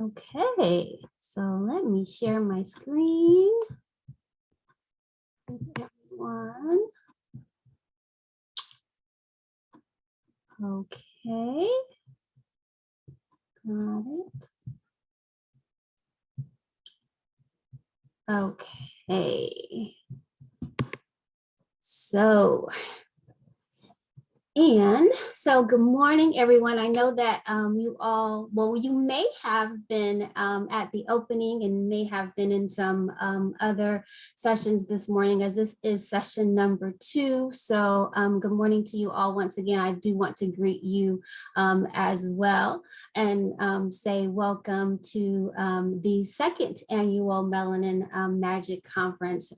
Okay, so let me share my screen with everyone. Okay, got it. Okay, so good morning, everyone. I know that you may have been at the opening and may have been in some other sessions this morning, as this is session number 2. So good morning to you all once again. I do want to greet you as well and say welcome to the second annual Melanin Magic Conference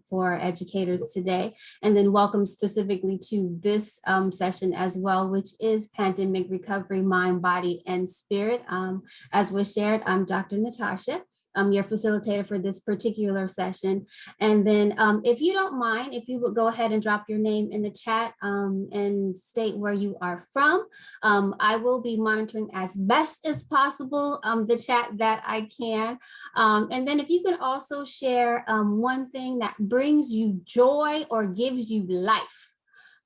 for educators today. And then welcome specifically to this session as well, which is Pandemic Recovery, Mind, Body, and Spirit. As was shared, I'm Dr. Natosha. I'm your facilitator for this particular session. And then if you don't mind, if you would go ahead and drop your name in the chat and state where you are from. I will be monitoring as best as possible the chat that I can. And then if you can also share one thing that brings you joy or gives you life.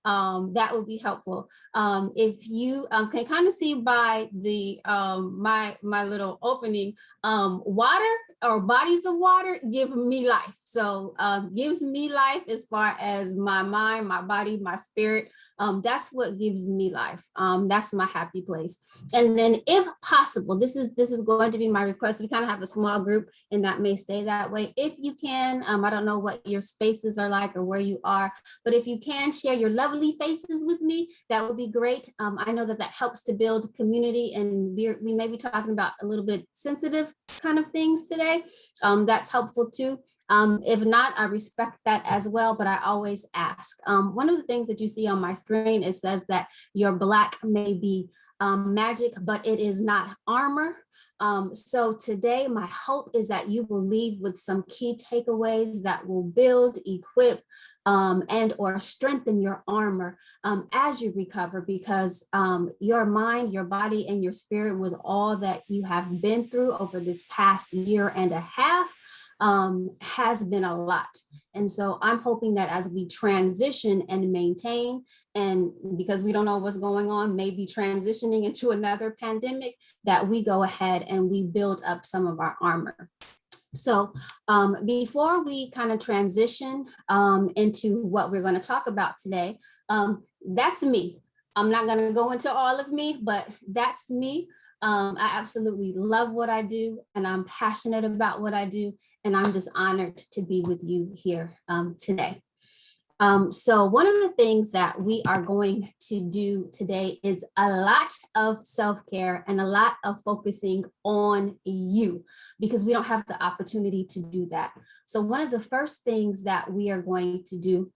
That would be helpful. If you can kind of see by the my little opening, water or bodies of water give me life. So gives me life as far as my mind, my body, my spirit. That's what gives me life. That's my happy place. And then if possible, this is going to be my request. We kind of have a small group and that may stay that way. If you can, I don't know what your spaces are like or where you are, but if you can share your lovely faces with me, that would be great. I know that helps to build community, and we may be talking about a little bit sensitive kind of things today. That's helpful too. If not, I respect that as well, but I always ask. One of the things that you see on my screen, it says that your Black may be magic, but it is not armor. So today, my hope is that you will leave with some key takeaways that will build, equip, and or strengthen your armor as you recover, because your mind, your body, and your spirit, with all that you have been through over this past year and a half, has been a lot. And so I'm hoping that as we transition and maintain, and because we don't know what's going on, maybe transitioning into another pandemic, that we go ahead and we build up some of our armor. So before we kind of transition into what we're going to talk about today, that's me. I'm not going to go into all of me, but that's me. I absolutely love what I do, and I'm passionate about what I do, and I'm just honored to be with you here today. So one of the things that we are going to do today is a lot of self-care and a lot of focusing on you, because we don't have the opportunity to do that. So one of the first things that we are going to do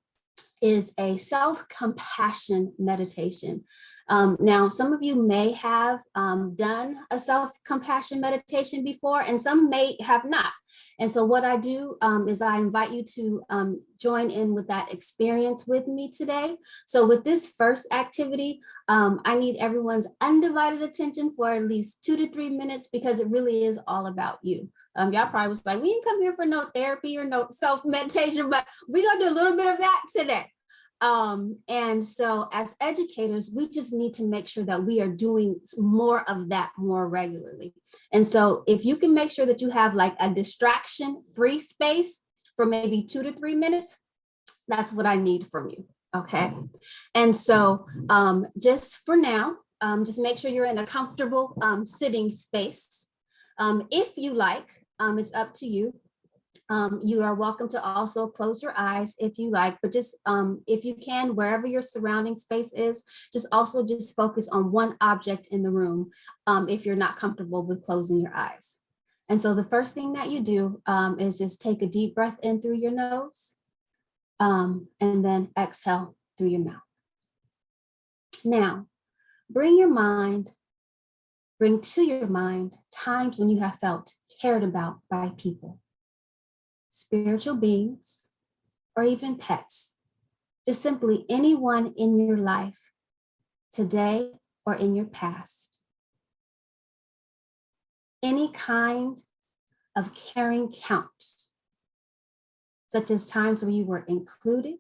is a self-compassion meditation. Now, some of you may have done a self-compassion meditation before, and some may have not. And so what I do is I invite you to join in with that experience with me today. So with this first activity, I need everyone's undivided attention for at least 2 to 3 minutes, because it really is all about you. Y'all probably was like, we didn't come here for no therapy or no self-meditation, but we're gonna do a little bit of that today. And so as educators, we just need to make sure that we are doing more of that more regularly. And so if you can make sure that you have like a distraction-free space for maybe 2 to 3 minutes, that's what I need from you, okay? And so just for now, just make sure you're in a comfortable sitting space. If you like, it's up to you. You are welcome to also close your eyes if you like, but just if you can, wherever your surrounding space is, just focus on one object in the room if you're not comfortable with closing your eyes. And so the first thing that you do is just take a deep breath in through your nose and then exhale through your mouth. Now, bring to your mind times when you have felt cared about by people, spiritual beings, or even pets, just simply anyone in your life today or in your past. Any kind of caring counts, such as times where you were included,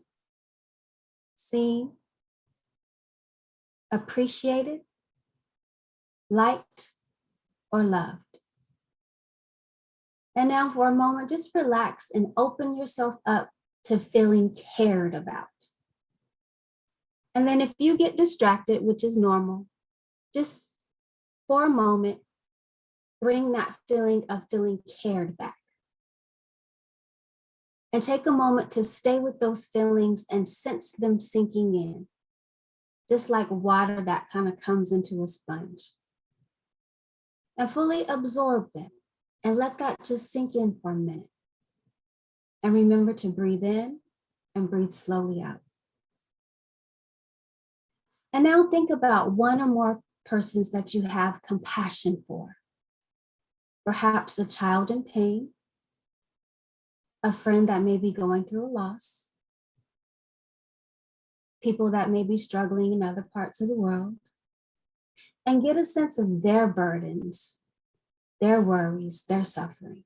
seen, appreciated, liked, or loved. And now for a moment, just relax and open yourself up to feeling cared about. And then if you get distracted, which is normal, just for a moment, bring that feeling of feeling cared back. And take a moment to stay with those feelings and sense them sinking in, just like water that kind of comes into a sponge. And fully absorb them and let that just sink in for a minute. And remember to breathe in and breathe slowly out. And now think about one or more persons that you have compassion for. Perhaps a child in pain, a friend that may be going through a loss, people that may be struggling in other parts of the world, and get a sense of their burdens, their worries, their suffering.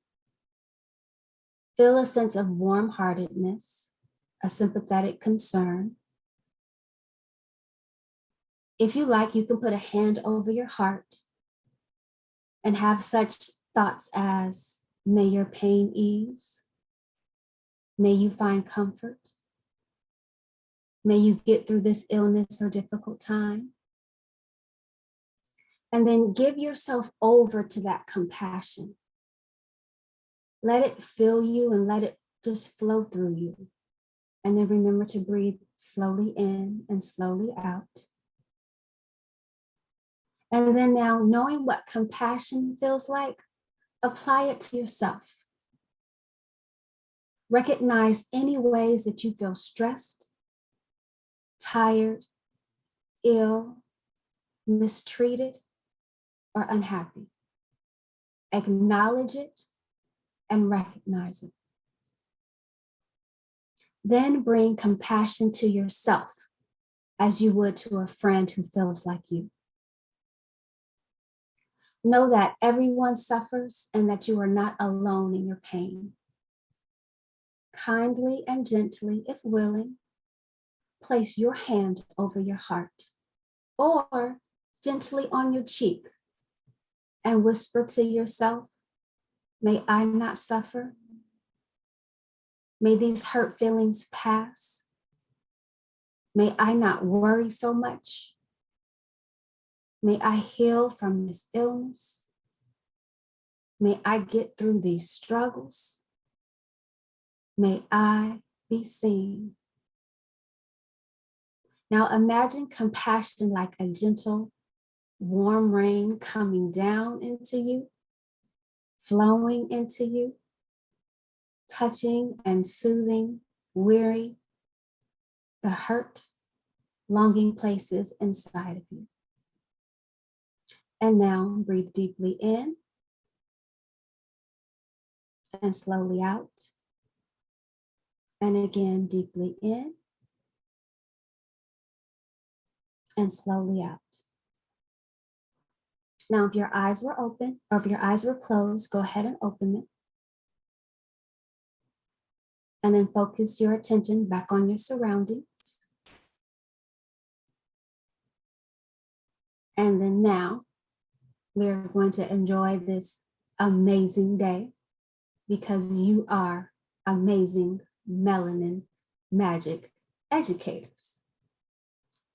Feel a sense of warm-heartedness, a sympathetic concern. If you like, you can put a hand over your heart and have such thoughts as, may your pain ease. May you find comfort. May you get through this illness or difficult time. And then give yourself over to that compassion. Let it fill you and let it just flow through you. And then remember to breathe slowly in and slowly out. And then now, knowing what compassion feels like, apply it to yourself. Recognize any ways that you feel stressed, tired, ill, mistreated, or unhappy. Acknowledge it and recognize it. Then bring compassion to yourself as you would to a friend who feels like you. Know that everyone suffers and that you are not alone in your pain. Kindly and gently, if willing, place your hand over your heart or gently on your cheek and whisper to yourself, may I not suffer. May these hurt feelings pass. May I not worry so much. May I heal from this illness. May I get through these struggles. May I be seen. Now imagine compassion like a gentle, warm rain coming down into you, flowing into you, touching and soothing, weary, the hurt, longing places inside of you. And now breathe deeply in and slowly out. And again, deeply in and slowly out. Now, if your eyes were open or if your eyes were closed, go ahead and open them. And then focus your attention back on your surroundings. And then now, we're going to enjoy this amazing day because you are amazing melanin magic educators.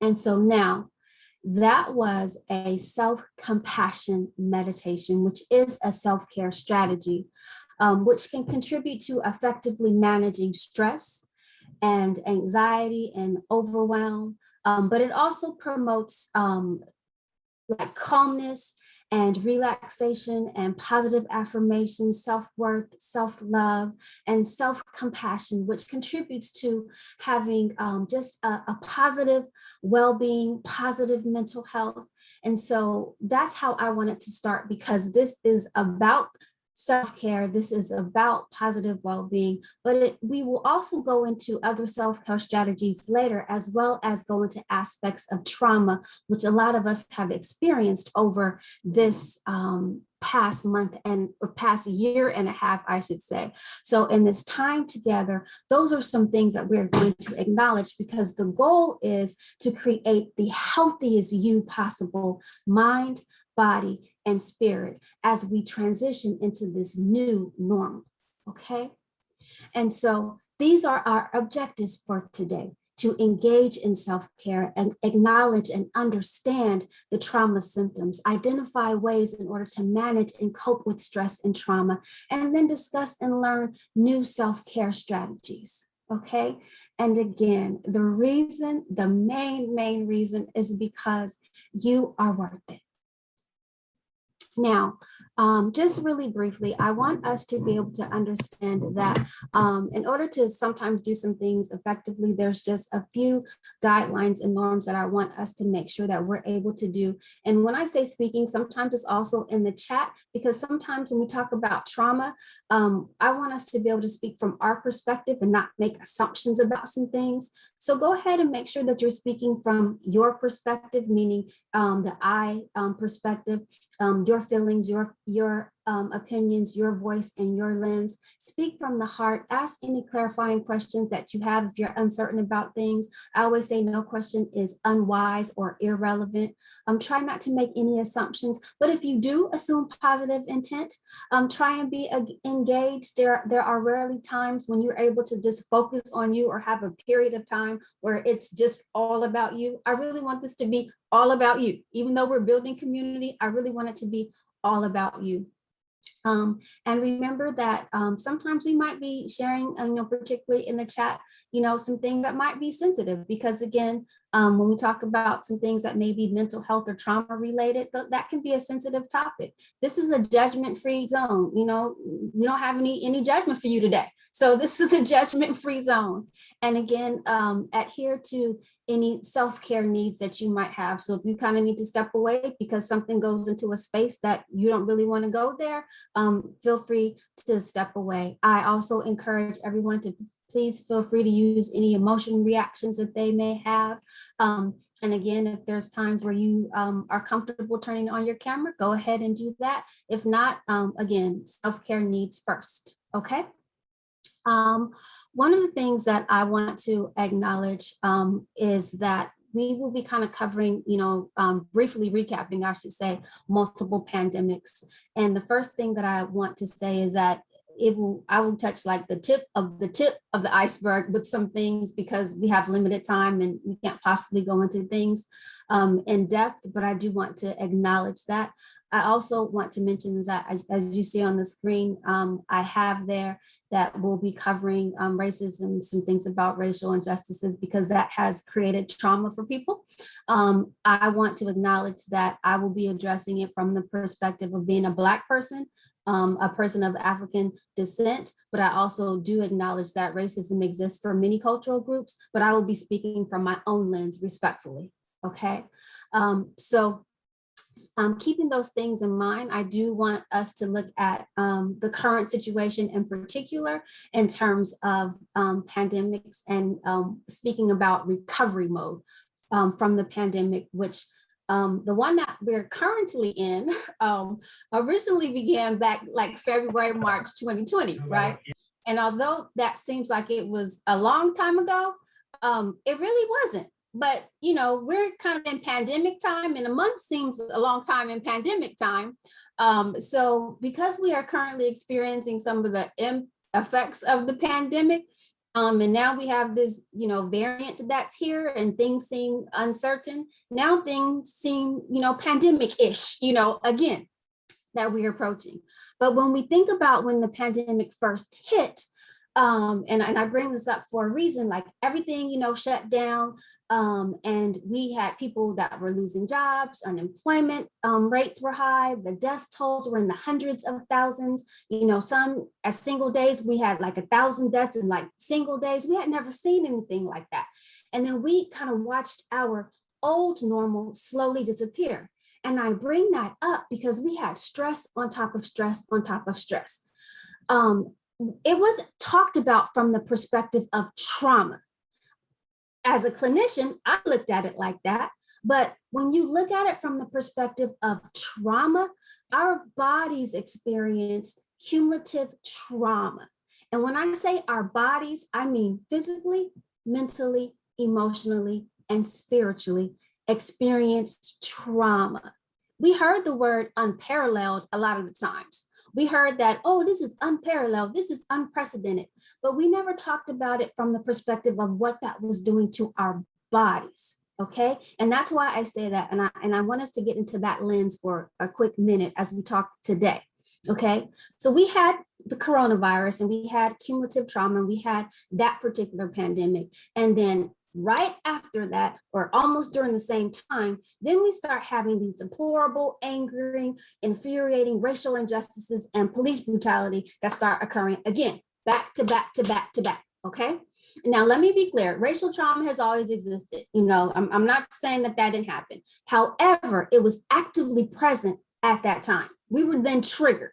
And so now, that was a self-compassion meditation, which is a self-care strategy, which can contribute to effectively managing stress and anxiety and overwhelm, but it also promotes like calmness and relaxation and positive affirmation, self-worth, self-love, and self-compassion, which contributes to having just a positive well-being, positive mental health. And so that's how I wanted to start, because this is about self-care. This is about positive well-being, but we will also go into other self-care strategies later, as well as go into aspects of trauma, which a lot of us have experienced over this past month or past year and a half, I should say. So in this time together, those are some things that we're going to acknowledge, because the goal is to create the healthiest you possible, mind, body, and spirit, as we transition into this new normal. Okay. And so these are our objectives for today: to engage in self-care and acknowledge and understand the trauma symptoms, identify ways in order to manage and cope with stress and trauma, and then discuss and learn new self-care strategies. Okay. And again, the main reason is because you are worth it. Now, just really briefly, I want us to be able to understand that in order to sometimes do some things effectively, there's just a few guidelines and norms that I want us to make sure that we're able to do. And when I say speaking, sometimes it's also in the chat, because sometimes when we talk about trauma, I want us to be able to speak from our perspective and not make assumptions about some things. So go ahead and make sure that you're speaking from your perspective, meaning the I perspective, your feelings, your opinions, your voice, and your lens. Speak from the heart. Ask any clarifying questions that you have if you're uncertain about things. I always say no question is unwise or irrelevant. Try not to make any assumptions, but if you do assume positive intent, try and be engaged. There are rarely times when you're able to just focus on you or have a period of time where it's just all about you. I really want this to be all about you. Even though we're building community, I really want it to be all about you. And remember that sometimes we might be sharing, particularly in the chat, some things that might be sensitive, because again, when we talk about some things that may be mental health or trauma related, that can be a sensitive topic. This is a judgment-free zone. We don't have any judgment for you today. So this is a judgment-free zone. And again, adhere to any self-care needs that you might have. So if you kind of need to step away because something goes into a space that you don't really want to go there, feel free to step away. I also encourage everyone to please feel free to use any emotion reactions that they may have. And again, if there's times where you are comfortable turning on your camera, go ahead and do that. If not, again, self-care needs first, okay? One of the things that I want to acknowledge is that we will be kind of covering, briefly recapping, I should say, multiple pandemics. And the first thing that I want to say is that I will touch like the tip of the iceberg with some things, because we have limited time and we can't possibly go into things in depth, but I do want to acknowledge that. I also want to mention is that, as you see on the screen, I have there that we'll be covering racism, some things about racial injustices, because that has created trauma for people. I want to acknowledge that I will be addressing it from the perspective of being a Black person, a person of African descent, but I also do acknowledge that racism exists for many cultural groups, but I will be speaking from my own lens respectfully, okay? So keeping those things in mind, I do want us to look at the current situation in particular in terms of pandemics and speaking about recovery mode from the pandemic, which the one that we're currently in originally began back like February, March 2020, right? And although that seems like it was a long time ago, it really wasn't. But, we're kind of in pandemic time, and a month seems a long time in pandemic time. So because we are currently experiencing some of the effects of the pandemic, and now we have this, variant that's here and things seem uncertain. Now things seem, pandemic-ish, again, that we're approaching. But when we think about when the pandemic first hit, and I bring this up for a reason, like everything, shut down, and we had people that were losing jobs, unemployment rates were high, the death tolls were in the hundreds of thousands, some as single days, we had like 1,000 deaths in like single days. We had never seen anything like that. And then we kind of watched our old normal slowly disappear. And I bring that up because we had stress on top of stress on top of stress. It wasn't talked about from the perspective of trauma. As a clinician, I looked at it like that, But when you look at it from the perspective of trauma, our bodies experience cumulative trauma. And when I say our bodies, I mean physically, mentally, emotionally, and spiritually experienced trauma. We heard the word unparalleled a lot of the times. We heard that, oh, this is unparalleled, this is unprecedented, but we never talked about it from the perspective of what that was doing to our bodies. Okay. And that's why I say that. And I want us to get into that lens for a quick minute as we talk today. Okay. So we had the coronavirus and we had cumulative trauma and we had that particular pandemic. And then right after that, or almost during the same time, then we start having these deplorable, angering, infuriating racial injustices and police brutality that start occurring again, back to back to back to back. Okay. Now, let me be clear. Racial trauma has always existed. I'm not saying that didn't happen. However, it was actively present at that time. We were then triggered,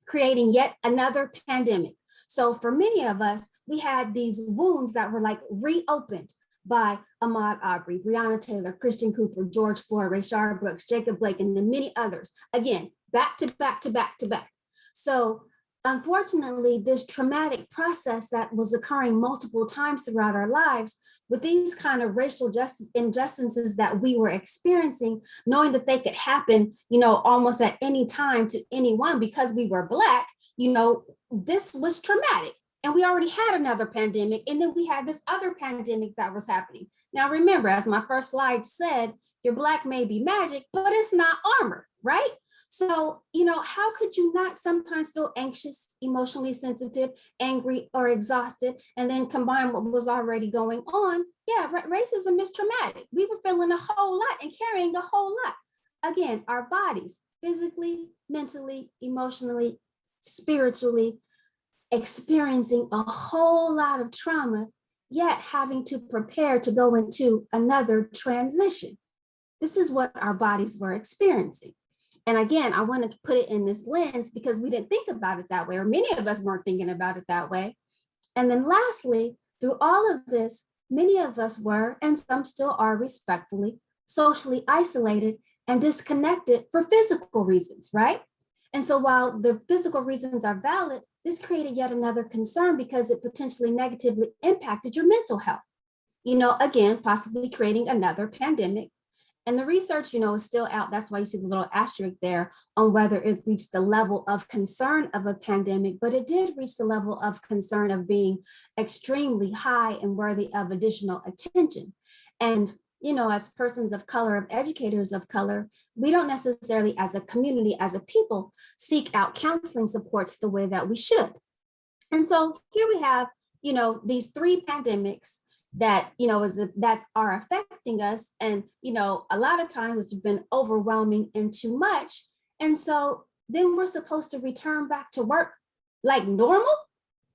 creating yet another pandemic. So for many of us, we had these wounds that were like reopened by Ahmaud Arbery, Breonna Taylor, Christian Cooper, George Floyd, Rayshard Brooks, Jacob Blake, and then many others. Again, back to back to back to back. So unfortunately, this traumatic process that was occurring multiple times throughout our lives with these kind of racial justice injustices that we were experiencing, knowing that they could happen, almost at any time to anyone because we were Black, this was traumatic. And we already had another pandemic. And then we had this other pandemic that was happening. Now, remember, as my first slide said, your Black may be magic, but it's not armor, right? So, how could you not sometimes feel anxious, emotionally sensitive, angry, or exhausted, and then combine what was already going on? Yeah, racism is traumatic. We were feeling a whole lot and carrying a whole lot. Again, our bodies, physically, mentally, emotionally, spiritually, experiencing a whole lot of trauma, yet having to prepare to go into another transition. This is what our bodies were experiencing. And again, I wanted to put it in this lens because we didn't think about it that way, or many of us weren't thinking about it that way. And then lastly, through all of this, many of us were, and some still are respectfully, socially isolated and disconnected for physical reasons, right? And so while the physical reasons are valid, this created yet another concern because it potentially negatively impacted your mental health. Again, possibly creating another pandemic. And the research, is still out. That's why you see the little asterisk there on whether it reached the level of concern of a pandemic, but it did reach the level of concern of being extremely high and worthy of additional attention. And, as persons of color, of educators of color, we don't necessarily as a community, as a people, seek out counseling supports the way that we should. And so here we have, these three pandemics that that are affecting us, and a lot of times it's been overwhelming and too much. And so then we're supposed to return back to work like normal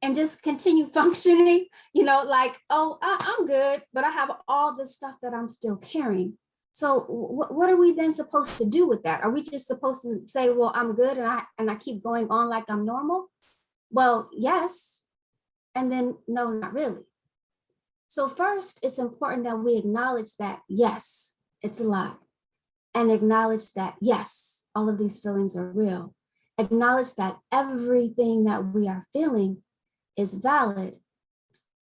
and just continue functioning, like, oh, I'm good, but I have all this stuff that I'm still carrying. So what are we then supposed to do with that? Are we just supposed to say, well, I'm good and I keep going on like I'm normal? Well, yes, and then no, not really. So first, it's important that we acknowledge that, yes, it's a lot. And acknowledge that, yes, all of these feelings are real. Acknowledge that everything that we are feeling is valid.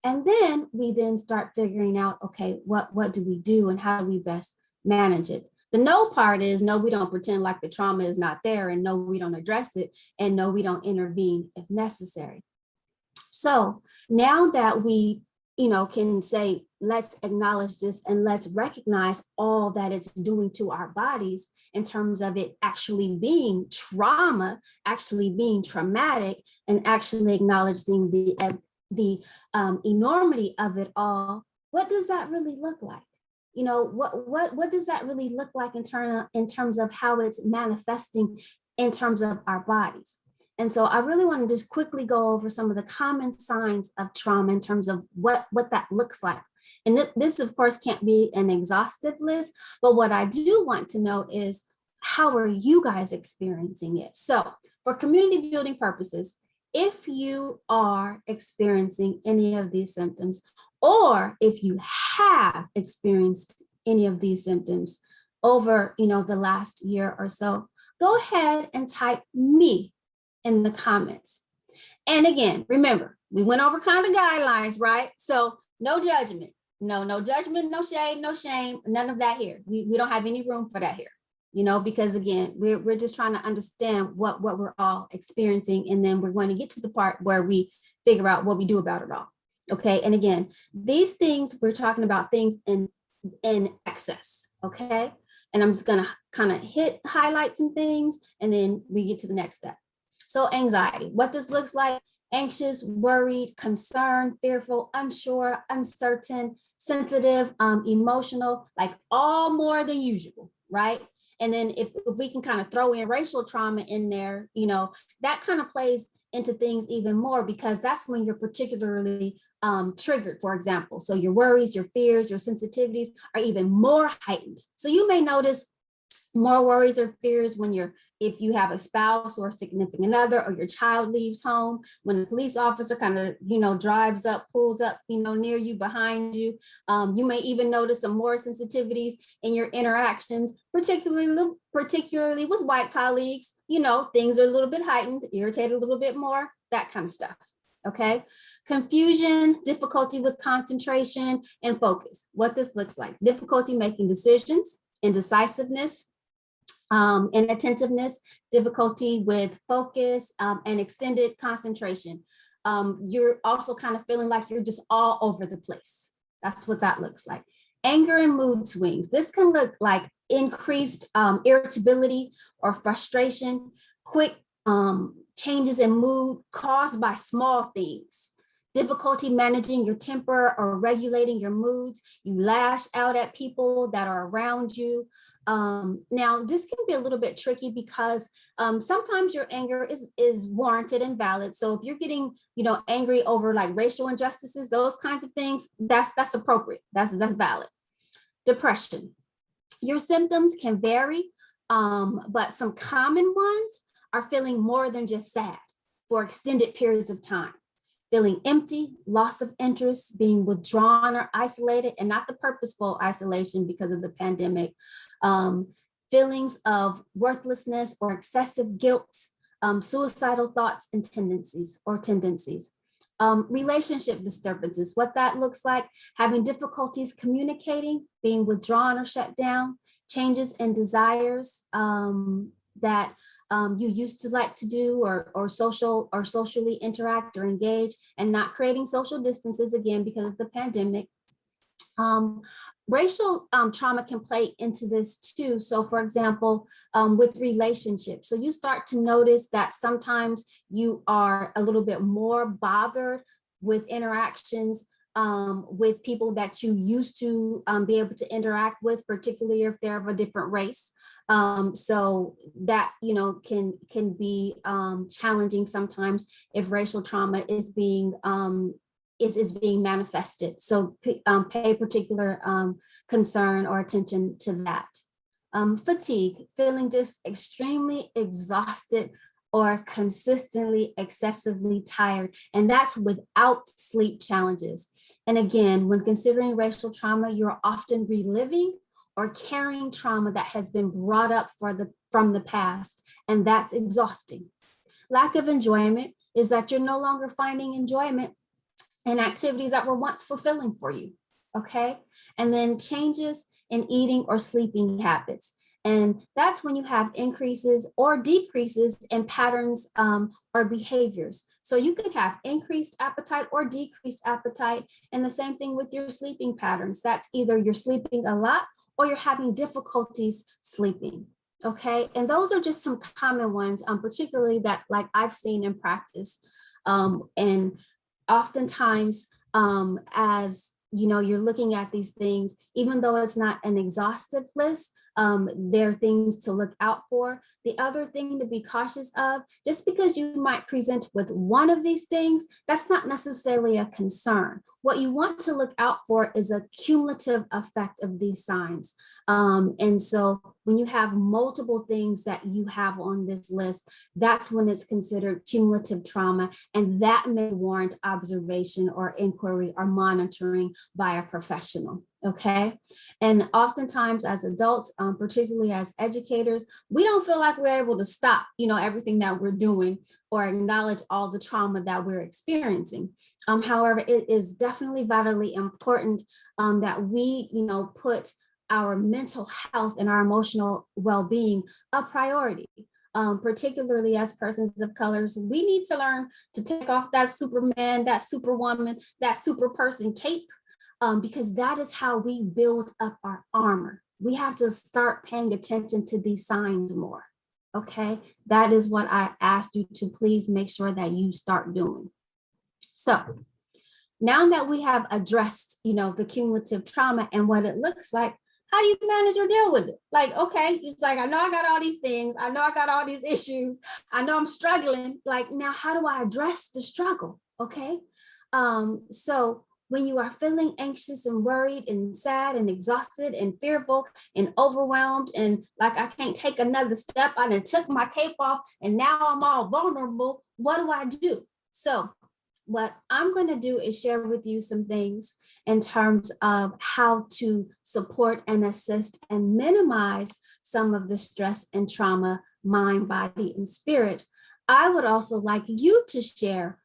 And then we then start figuring out, okay, what do we do and how do we best manage it? The no part is, no, we don't pretend like the trauma is not there, and no, we don't address it, and no, we don't intervene if necessary. So now that we can say, let's acknowledge this and let's recognize all that it's doing to our bodies in terms of it actually being trauma, actually being traumatic, and actually acknowledging the enormity of it all. What does that really look like? What does that really look like in terms of how it's manifesting in terms of our bodies? And so I really want to just quickly go over some of the common signs of trauma in terms of what that looks like. And this, of course, can't be an exhaustive list, but what I do want to know is, how are you guys experiencing it? So for community building purposes, if you are experiencing any of these symptoms, or if you have experienced any of these symptoms over, the last year or so, go ahead and type me in the comments. And again, remember, we went over kind of guidelines, right? So no judgment, no judgment, no shade, no shame, none of that here. We don't have any room for that here, because again, we're just trying to understand what we're all experiencing. And then we're going to get to the part where we figure out what we do about it all. Okay. And again, these things, we're talking about things in excess. Okay. And I'm just going to kind of highlight some things, and then we get to the next step. So anxiety, what this looks like: anxious, worried, concerned, fearful, unsure, uncertain, sensitive, emotional, like all more than usual, right? And then if we can kind of throw in racial trauma in there, that kind of plays into things even more, because that's when you're particularly triggered, for example. So your worries, your fears, your sensitivities are even more heightened. So you may notice more worries or fears if you have a spouse or a significant other, or your child leaves home, when a police officer kind of, drives up, pulls up, near you, behind you. You may even notice some more sensitivities in your interactions, particularly with white colleagues. Things are a little bit heightened, irritated a little bit more, that kind of stuff. Okay. Confusion, difficulty with concentration and focus. What this looks like: difficulty making decisions, indecisiveness, inattentiveness, difficulty with focus, and extended concentration. You're also kind of feeling like you're just all over the place. That's what that looks like. Anger and mood swings. This can look like increased irritability or frustration, quick changes in mood caused by small things. Difficulty managing your temper or regulating your moods. You lash out at people that are around you. Now, this can be a little bit tricky, because sometimes your anger is warranted and valid. So if you're getting, angry over like racial injustices, those kinds of things, that's appropriate. That's valid. Depression. Your symptoms can vary, but some common ones are feeling more than just sad for extended periods of time. Feeling empty, loss of interest, being withdrawn or isolated, and not the purposeful isolation because of the pandemic. Feelings of worthlessness or excessive guilt, suicidal thoughts and tendencies. Relationship disturbances, what that looks like: having difficulties communicating, being withdrawn or shut down, changes in desires that you used to like to do, or socially interact or engage, and not creating social distances, again, because of the pandemic. Racial trauma can play into this too. So for example, with relationships, so you start to notice that sometimes you are a little bit more bothered with interactions with people that you used to be able to interact with, particularly if they're of a different race. So that, can be challenging sometimes if racial trauma is being being manifested. So pay particular concern or attention to that. Fatigue, feeling just extremely exhausted or consistently excessively tired, and that's without sleep challenges. And again, when considering racial trauma, you're often reliving or carrying trauma that has been brought up from the past, and that's exhausting. Lack of enjoyment is that you're no longer finding enjoyment in activities that were once fulfilling for you, okay? And then changes in eating or sleeping habits. And that's when you have increases or decreases in patterns or behaviors. So you could have increased appetite or decreased appetite, and the same thing with your sleeping patterns. That's either you're sleeping a lot or you're having difficulties sleeping, okay? And those are just some common ones, particularly that like I've seen in practice. And oftentimes, as you're looking at these things, even though it's not an exhaustive list, there are things to look out for. The other thing to be cautious of: just because you might present with one of these things, that's not necessarily a concern. what you want to look out for is a cumulative effect of these signs. And so when you have multiple things that you have on this list, that's when it's considered cumulative trauma, and that may warrant observation or inquiry or monitoring by a professional. Okay. And oftentimes as adults, particularly as educators, we don't feel like we're able to stop, everything that we're doing or acknowledge all the trauma that we're experiencing. However, it is definitely vitally important that we, put our mental health and our emotional well-being a priority. Particularly as persons of colors, we need to learn to take off that Superman, that Superwoman, that super person cape, because that is how we build up our armor. We have to start paying attention to these signs more. Okay, that is what I asked you to please make sure that you start doing. So now that we have addressed, the cumulative trauma and what it looks like, how do you manage or deal with it? Like, okay, it's like, I know I got all these things. I know I got all these issues. I know I'm struggling. Like, now how do I address the struggle? Okay. So when you are feeling anxious and worried and sad and exhausted and fearful and overwhelmed and like I can't take another step, I done took my cape off and now I'm all vulnerable, what do I do? So what I'm going to do is share with you some things in terms of how to support and assist and minimize some of the stress and trauma, mind, body, and spirit. I would also like you to share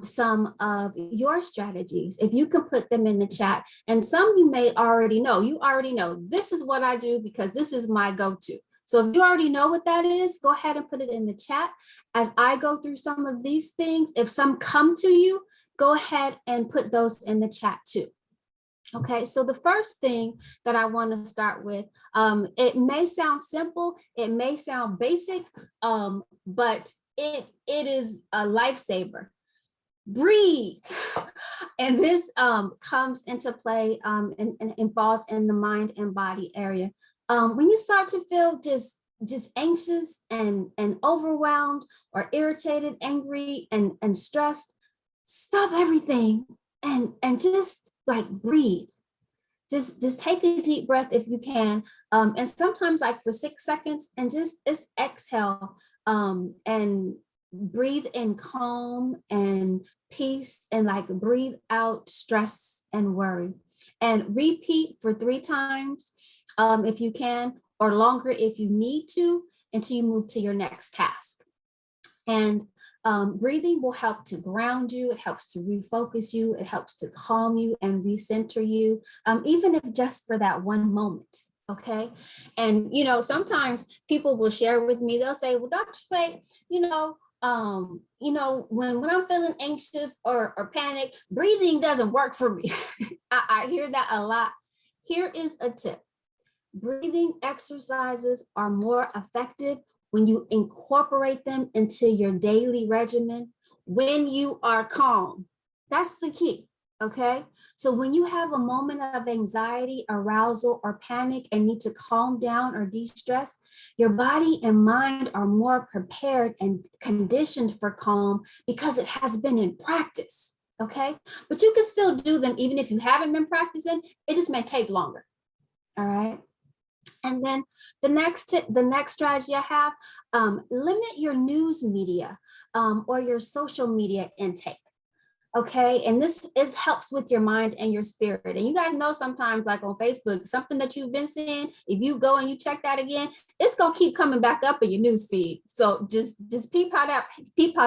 some of your strategies, if you can put them in the chat. And some you may already know. You already know, this is what I do because this is my go-to. So if you already know what that is, go ahead and put it in the chat. As I go through some of these things, if some come to you, go ahead and put those in the chat too. Okay, so the first thing that I want to start with, it may sound simple, it may sound basic, but it is a lifesaver. Breathe. And this comes into play and falls in the mind and body area. When you start to feel just anxious and overwhelmed or irritated, angry and stressed, stop everything and just like breathe. Just take a deep breath if you can. And sometimes like for 6 seconds and just exhale and breathe in calm and peace and like breathe out stress and worry. And repeat for 3 times if you can, or longer if you need to, until you move to your next task. And breathing will help to ground you. It helps to refocus you. It helps to calm you and recenter you, even if just for that one moment. Okay. And, sometimes people will share with me, they'll say, well, Dr. Speight, when I'm feeling anxious or panic, breathing doesn't work for me. I hear that a lot. Here is a tip. Breathing exercises are more effective when you incorporate them into your daily regimen when you are calm. That's the key. Okay. So when you have a moment of anxiety, arousal, or panic and need to calm down or de-stress, your body and mind are more prepared and conditioned for calm because it has been in practice. Okay. But you can still do them even if you haven't been practicing. It just may take longer. All right. And then the next strategy I have, limit your news media or your social media intake. Okay, and this helps with your mind and your spirit. And you guys know sometimes like on Facebook, something that you've been seeing, if you go and you check that again, it's gonna keep coming back up in your news feed. So just peep how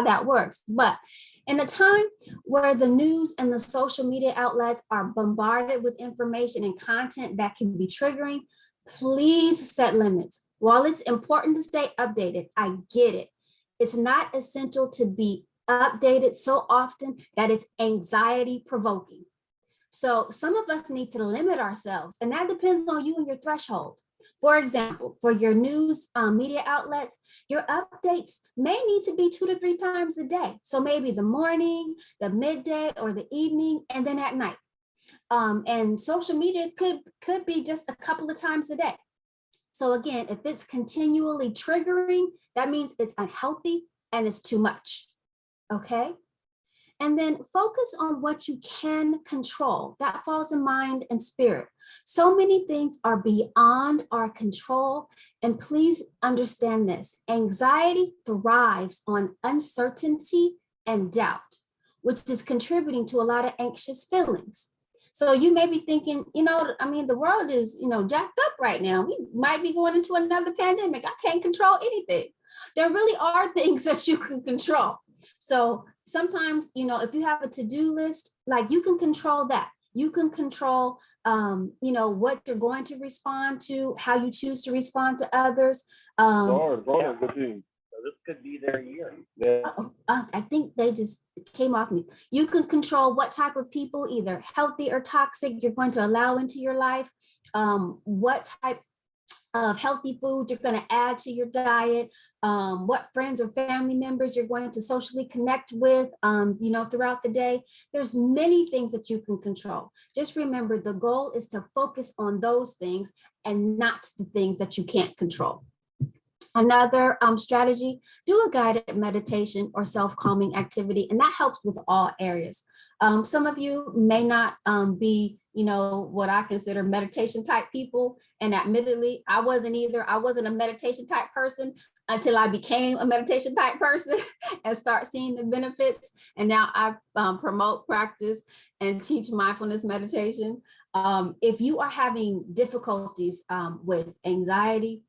that works. But in a time where the news and the social media outlets are bombarded with information and content that can be triggering, please set limits. While it's important to stay updated, I get it. It's not essential to be updated so often that it's anxiety provoking. So some of us need to limit ourselves, and that depends on you and your threshold. For example, for your news media outlets, your updates may need to be 2 to 3 times a day. So maybe the morning, the midday, or the evening, and then at night. And social media could be just a couple of times a day. So again, if it's continually triggering, that means it's unhealthy and it's too much. Okay. And then focus on what you can control. That falls in mind and spirit. So many things are beyond our control. And please understand this: anxiety thrives on uncertainty and doubt, which is contributing to a lot of anxious feelings. So you may be thinking, the world is, jacked up right now. We might be going into another pandemic. I can't control anything. There really are things that you can control. So sometimes, if you have a to-do list, like, you can control that. You can control, what you're going to respond to, how you choose to respond to others. Good thing. So this could be their year. Yeah. I think they just came off me. You can control what type of people, either healthy or toxic, you're going to allow into your life. What type of healthy foods you're going to add to your diet, what friends or family members you're going to socially connect with, throughout the day. There's many things that you can control. Just remember, the goal is to focus on those things and not the things that you can't control. Another strategy: do a guided meditation or self-calming activity, and that helps with all areas. Some of you may not be, what I consider meditation type people. And admittedly, I wasn't either. I wasn't a meditation type person until I became a meditation type person and start seeing the benefits. And now I promote, practice, and teach mindfulness meditation. If you are having difficulties with anxiety,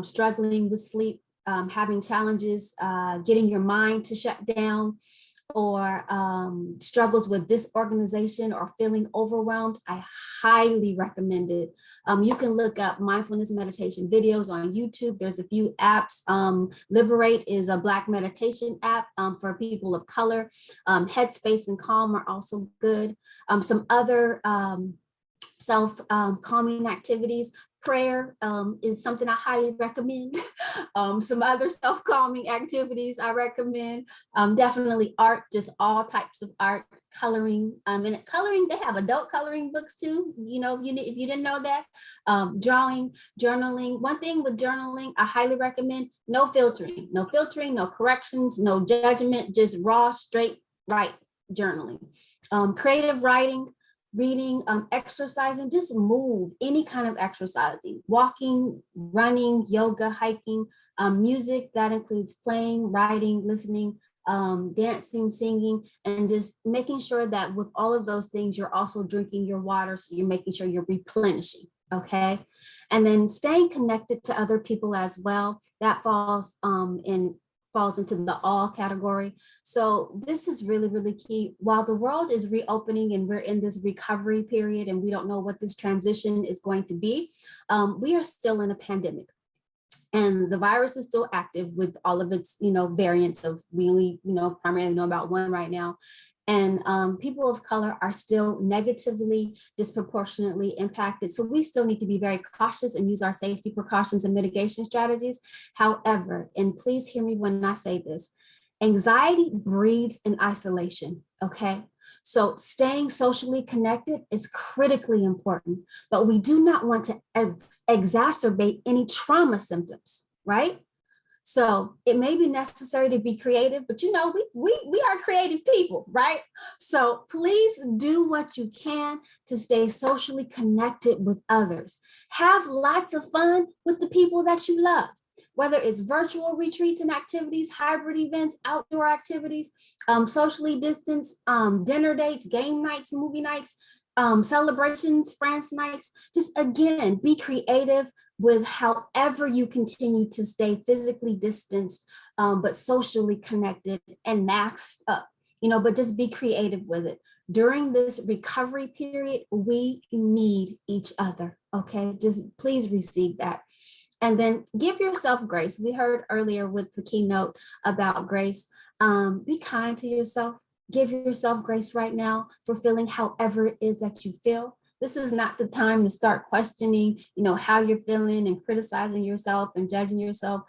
struggling with sleep, having challenges getting your mind to shut down, or struggles with disorganization or feeling overwhelmed, I highly recommend it. You can look up mindfulness meditation videos on YouTube. There's a few apps. Liberate is a Black meditation app for people of color. Headspace and Calm are also good. Some other self-calming activities. Prayer is something I highly recommend. Some other self-calming activities I recommend. Definitely art, just all types of art, coloring. And coloring, they have adult coloring books too. If you didn't know that. Drawing, journaling. One thing with journaling, I highly recommend: no filtering, no corrections, no judgment, just raw, straight, right journaling. Creative writing, reading, exercising, just move, any kind of exercising, walking, running, yoga, hiking, music, that includes playing, writing, listening, dancing, singing, and just making sure that with all of those things, you're also drinking your water. So you're making sure you're replenishing. Okay. And then staying connected to other people as well. That falls into the all category. So this is really, really key. While the world is reopening and we're in this recovery period and we don't know what this transition is going to be, we are still in a pandemic. And the virus is still active with all of its, variants of, we only, primarily know about one right now. And people of color are still negatively, disproportionately impacted. So we still need to be very cautious and use our safety precautions and mitigation strategies. However, and please hear me when I say this, anxiety breeds in isolation, okay? So staying socially connected is critically important, but we do not want to exacerbate any trauma symptoms, right? So it may be necessary to be creative, but we are creative people, right? So please do what you can to stay socially connected with others. Have lots of fun with the people that you love, whether it's virtual retreats and activities, hybrid events, outdoor activities, socially distanced, dinner dates, game nights, movie nights, celebrations, friends nights. Just again, be creative with however you continue to stay physically distanced, but socially connected and masked up, but just be creative with it. During this recovery period, we need each other, okay? Just please receive that. And then give yourself grace. We heard earlier with the keynote about grace. Be kind to yourself. Give yourself grace right now for feeling however it is that you feel. This is not the time to start questioning, how you're feeling and criticizing yourself and judging yourself.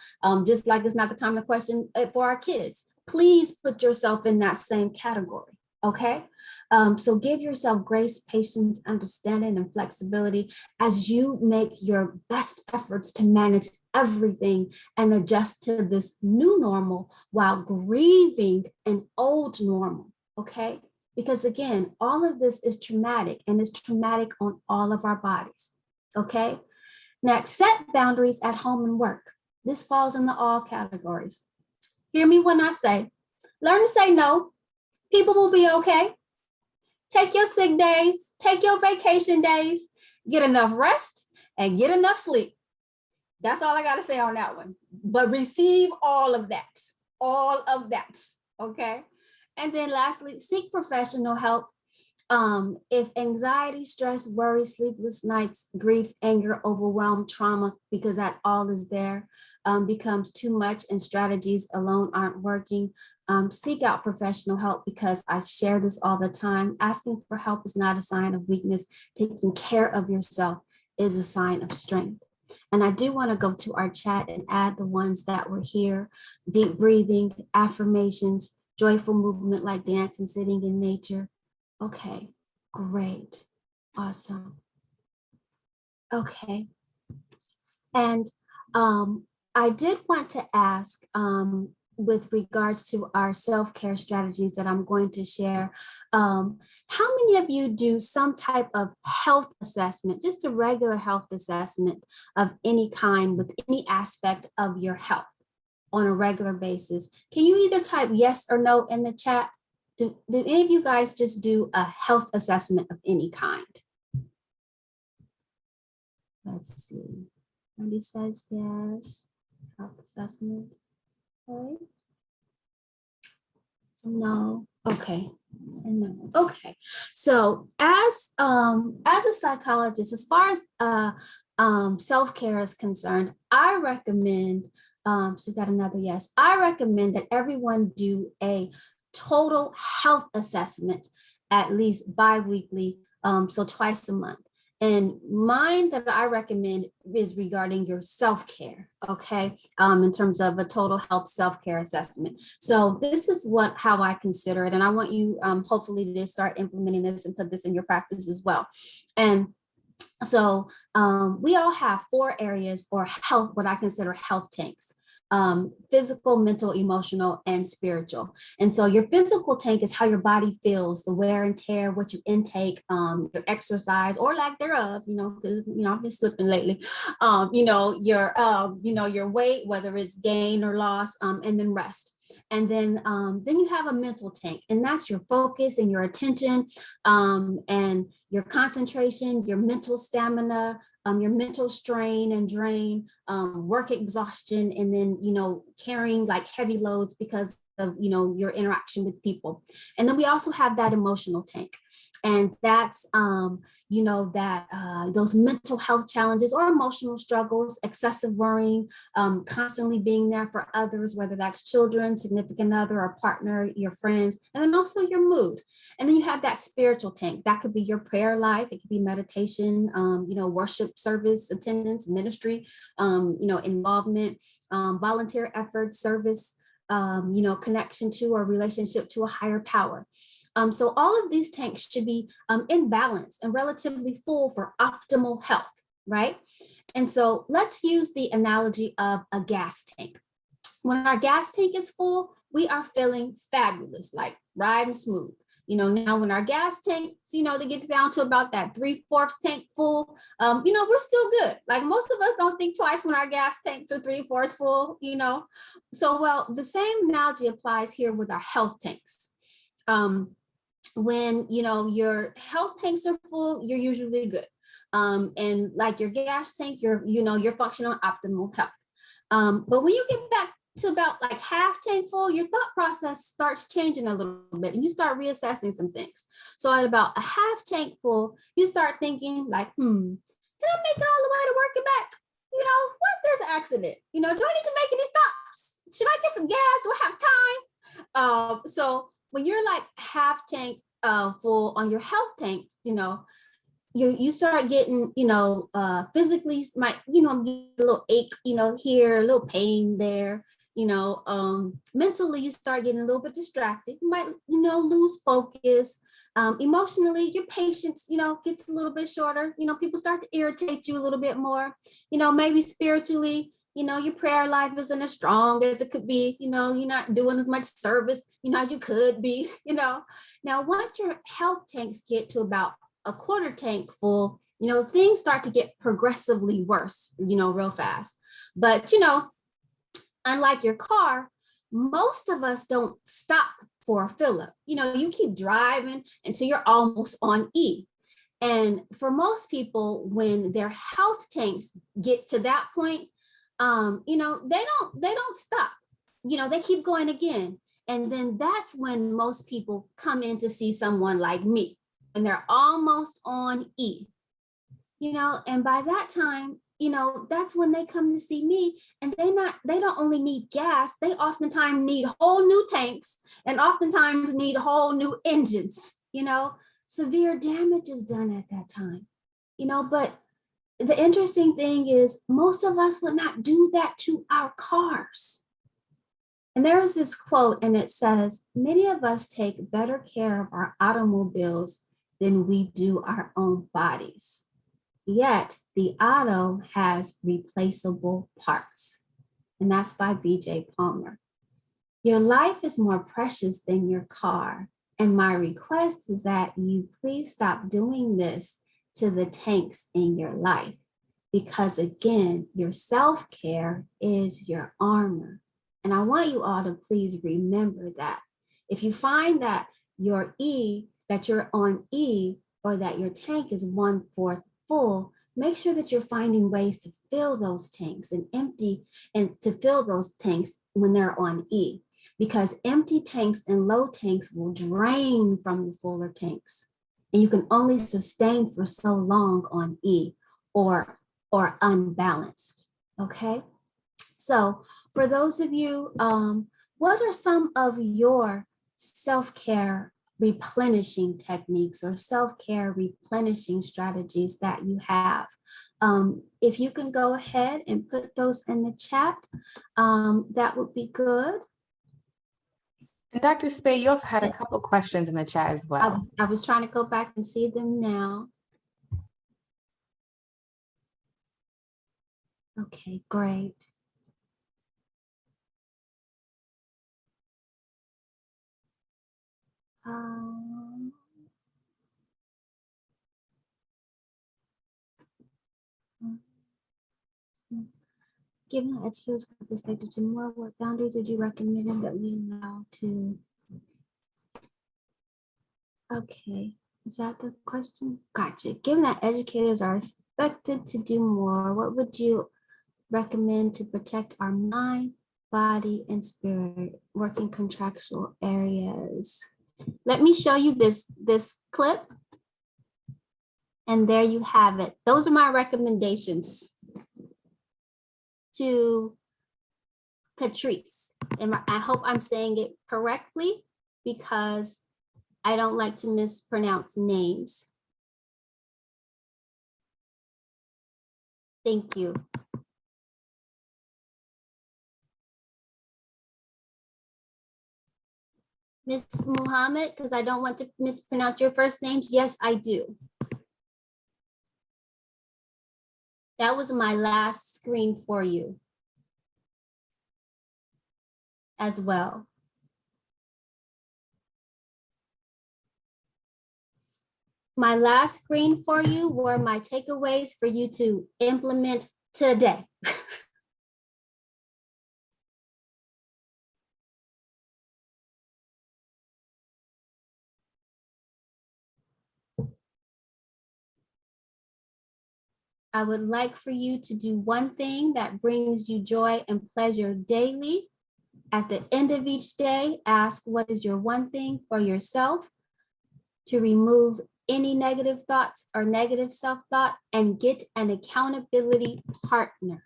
Just like it's not the time to question it for our kids. Please put yourself in that same category. Okay. So give yourself grace, patience, understanding, and flexibility as you make your best efforts to manage everything and adjust to this new normal while grieving an old normal. okay? Because again, all of this is traumatic and it's traumatic on all of our bodies, okay? Next, set boundaries at home and work. This falls in the all categories. Hear me when I say, learn to say no. People will be okay. Take your sick days, take your vacation days, get enough rest and get enough sleep. That's all I got to say on that one. But receive all of that, okay? And then lastly, seek professional help. If anxiety, stress, worry, sleepless nights, grief, anger, overwhelm, trauma, because that all is there, becomes too much and strategies alone aren't working, seek out professional help, because I share this all the time. Asking for help is not a sign of weakness. Taking care of yourself is a sign of strength. And I do want to go to our chat and add the ones that were here: deep breathing, affirmations, joyful movement like dancing, sitting in nature. Okay, great, awesome. Okay, and I did want to ask, with regards to our self-care strategies that I'm going to share, how many of you do some type of health assessment, just a regular health assessment of any kind with any aspect of your health on a regular basis? Can you either type yes or no in the chat? Do any of you guys just do a health assessment of any kind? Let's see. Wendy says yes. Health assessment. Okay. So no. Okay. And no. Okay. So as a psychologist, as far as self-care is concerned, I recommend, so we got another yes. I recommend that everyone do a total health assessment at least bi-weekly, so twice a month. And mine that I recommend is regarding your self-care, okay, in terms of a total health self-care assessment. So this is how I consider it. And I want you hopefully to start implementing this and put this in your practice as well. And so we all have 4 areas or health, what I consider health tanks: physical, mental, emotional, and spiritual. And so your physical tank is how your body feels, the wear and tear, what you intake, your exercise or lack thereof, because, I've been slipping lately, your weight, whether it's gain or loss, and then rest. And then you have a mental tank, and that's your focus and your attention, and your concentration, your mental stamina, your mental strain and drain, work exhaustion, and then, carrying like heavy loads because of, your interaction with people. And then we also have that emotional tank. And that's, those mental health challenges or emotional struggles, excessive worrying, constantly being there for others, whether that's children, significant other, or partner, your friends, and then also your mood. And then you have that spiritual tank. That could be your prayer life. It could be meditation, worship service, attendance, ministry, involvement, volunteer efforts, service, connection to or relationship to a higher power. So all of these tanks should be in balance and relatively full for optimal health, right? And so let's use the analogy of a gas tank. When our gas tank is full, we are feeling fabulous, like riding smooth. Now when our gas tanks, that gets down to about that 3/4 tank full, we're still good. Like most of us don't think twice when our gas tanks are 3/4 full, So, well, the same analogy applies here with our health tanks. When, your health tanks are full, you're usually good. And like your gas tank, you're functioning on optimal health. But when you get back to about like half tank full, your thought process starts changing a little bit and you start reassessing some things. So at about a half tank full, you start thinking like, can I make it all the way to work and back? What if there's an accident? Do I need to make any stops? Should I get some gas? Do I have time? So when you're like half tank full on your health tanks, you start getting, physically might, get a little ache, here, a little pain there, mentally you start getting a little bit distracted. You might, lose focus. Emotionally, your patience, gets a little bit shorter. People start to irritate you a little bit more. Maybe spiritually, your prayer life isn't as strong as it could be, you're not doing as much service, as you could be, Now, once your health tanks get to about a quarter tank full, things start to get progressively worse, real fast. But, unlike your car, most of us don't stop for a fill up. You keep driving until you're almost on E. And for most people, when their health tanks get to that point, they don't stop. They keep going again. And then that's when most people come in to see someone like me, and they're almost on E. And by that time, that's when they come to see me, and they don't only need gas, they oftentimes need whole new tanks, and oftentimes need whole new engines. Severe damage is done at that time. But the interesting thing is most of us would not do that to our cars. And there is this quote, and it says, many of us take better care of our automobiles than we do our own bodies. Yet the auto has replaceable parts. And that's by B.J. Palmer. Your life is more precious than your car. And my request is that you please stop doing this to the tanks in your life. Because again, your self-care is your armor. And I want you all to please remember that. If you find that that you're on E, or that your tank is 1/4 full, make sure that you're finding ways to fill those tanks and to fill those tanks when they're on E, because empty tanks and low tanks will drain from the fuller tanks. And you can only sustain for so long on E or unbalanced. Okay. So for those of you, what are some of your self-care replenishing techniques or self-care replenishing strategies that you have? If you can go ahead and put those in the chat, that would be good. And Dr. Speight, you also had a couple questions in the chat as well. I was trying to go back and see them now. Okay, great. Given that educators was expected to more, what boundaries would you recommend that we allow to? Okay, is that the question? Gotcha. Given that educators are expected to do more, what would you recommend to protect our mind, body, and spirit, working contractual areas? Let me show you this clip. And there you have it. Those are my recommendations to Patrice. And I hope I'm saying it correctly, because I don't like to mispronounce names. Thank you. Ms. Muhammad, because I don't want to mispronounce your first names. Yes, I do. That was my last screen for you as well. My last screen for you were my takeaways for you to implement today. I would like for you to do one thing that brings you joy and pleasure daily. At the end of each day, ask what is your one thing for yourself to remove any negative thoughts or negative self-thought, and get an accountability partner.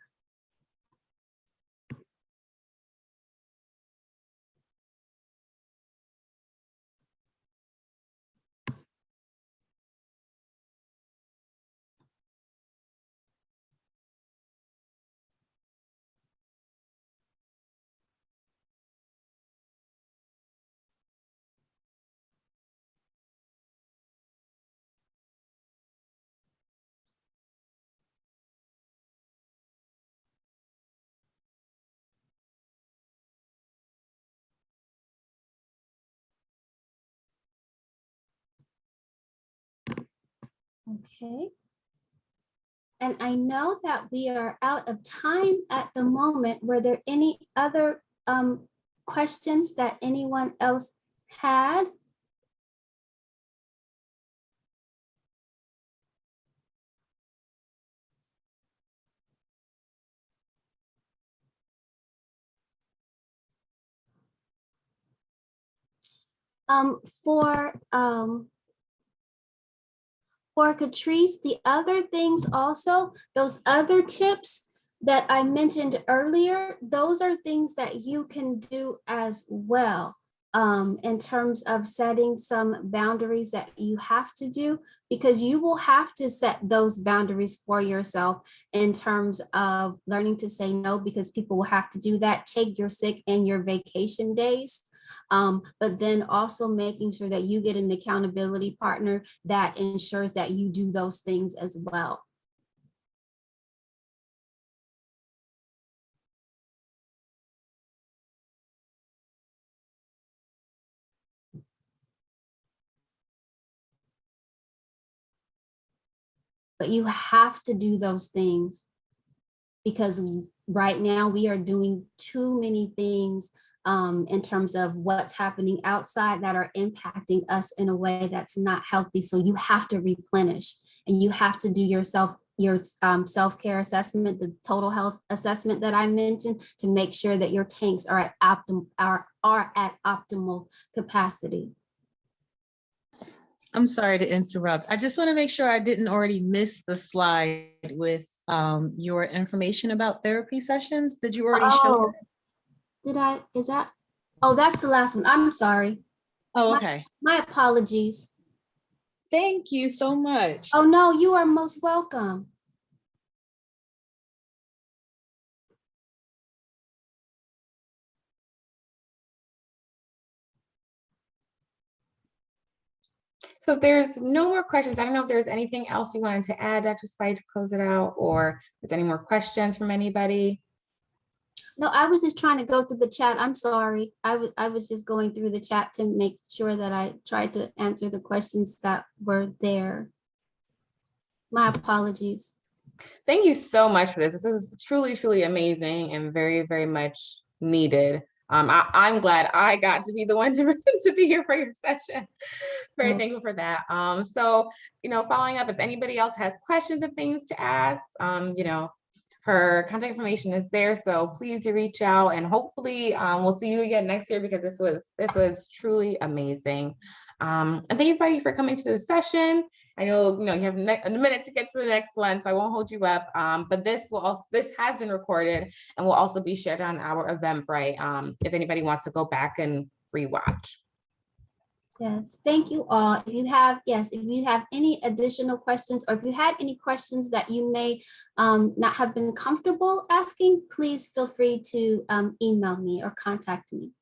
Okay. And I know that we are out of time at the moment. Were there any other questions that anyone else had? Um, for um, for Catrice, the other things also, those other tips that I mentioned earlier, those are things that you can do as well, in terms of setting some boundaries that you have to do, because you will have to set those boundaries for yourself in terms of learning to say no, because people will have to do that, take your sick and your vacation days. But then also making sure that you get an accountability partner that ensures that you do those things as well. But you have to do those things because right now we are doing too many things in terms of what's happening outside that are impacting us in a way that's not healthy. So you have to replenish and you have to do your self-care assessment, the total health assessment that I mentioned, to make sure that your tanks are at optimal capacity. I'm sorry to interrupt. I just want to make sure I didn't already miss the slide with your information about therapy sessions. Did you already show? Did I? Is that? Oh, that's the last one. I'm sorry. Oh, okay. My apologies. Thank you so much. Oh, no, you are most welcome. So if there's no more questions, I don't know if there's anything else you wanted to add, Dr. Speight, to close it out, or is there any more questions from anybody? No, I was just trying to go through the chat. I'm sorry. I was just going through the chat to make sure that I tried to answer the questions that were there. My apologies. Thank you so much for this. This is truly, truly amazing and very, very much needed. I'm glad I got to be the one to be here for your session. Very thankful for that. So, following up, if anybody else has questions and things to ask, her contact information is there. So please do reach out, and hopefully we'll see you again next year, because this was truly amazing. And thank you, everybody, for coming to the session. I know you have a minute to get to the next one, so I won't hold you up. But this has been recorded and will also be shared on our Eventbrite if anybody wants to go back and rewatch. Yes, thank you all. If you have any additional questions, or if you had any questions that you may not have been comfortable asking, please feel free to email me or contact me.